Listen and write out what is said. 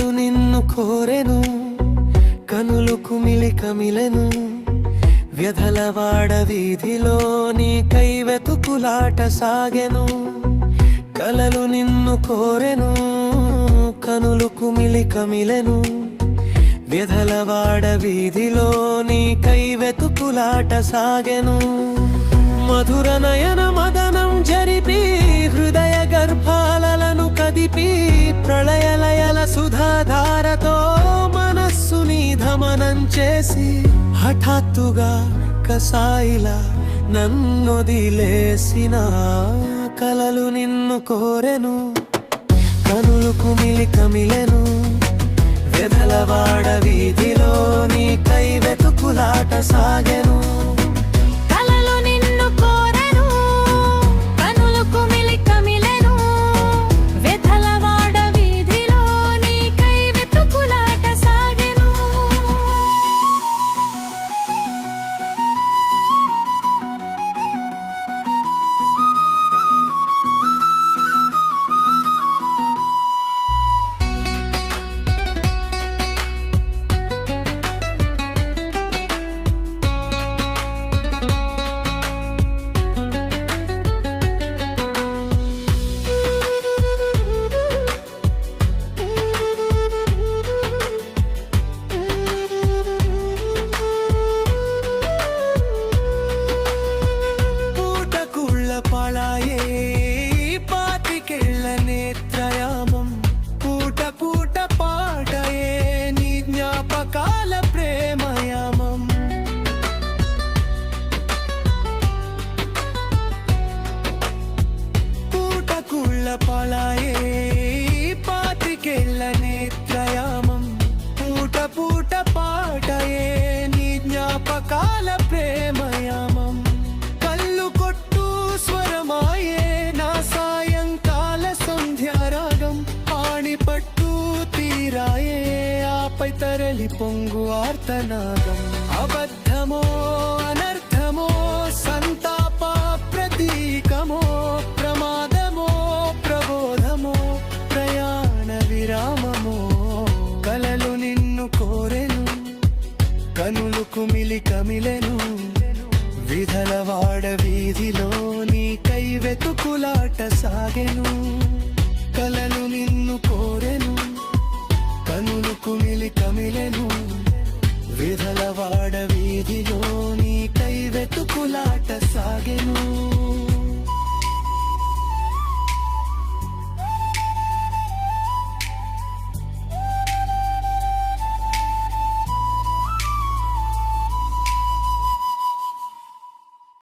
కలలు నిన్ను కోరెను, కనులు కుమిలి కమిలెను. వ్యధలవాడ వీధిలో నీకై వెతుకులాట సాగెను. కలలు నిన్ను కోరెను, కనులు కుమిలి కమిలెను. వ్యధలవాడ వీధిలో నీకై వెతుకులాట సాగెను. మధుర నయన మదనం జరిపి హృదయ గర్భాలను కదిపి ప్రళయలయల సుధాధారతో మనస్సుని ధమనం చేసి హఠాత్తుగా కసాయిలా నన్నొదిలేసిన కలలు నిన్ను కోరెను, కనులు కుమిలి కమిలెను. వెదలవాడ వీధిలో నీకై వెతుకులాట సాగెను. పళాయే పాతికెళ్ళ నేత్రయామం, పూట పూట పాటయే నీ జ్ఞాపకాల ప్రేమయామం. పూటకుళ్ళ పళాయే పాతికెళ్ళ నేత్రయామం, పూట పూట పాటయే నీ జ్ఞాపకాల ప్రేమయామం. ఆపై తరలి పొంగు ఆర్తనాదం. అబద్ధమో అనర్థమో సంతాప ప్రతీకమో, ప్రమాదమో ప్రబోధమో ప్రయాణ విరామమో. కలలు నిన్ను కోరెను, కనులు కుమిలి కమిలెను. విధలవాడ వీధిలో నీకై వెతుకులాట సాగెను. కలలు నిన్ను కోరెను, కనులు కుమిలి కమిలెను. విధలవాడ వీధిలో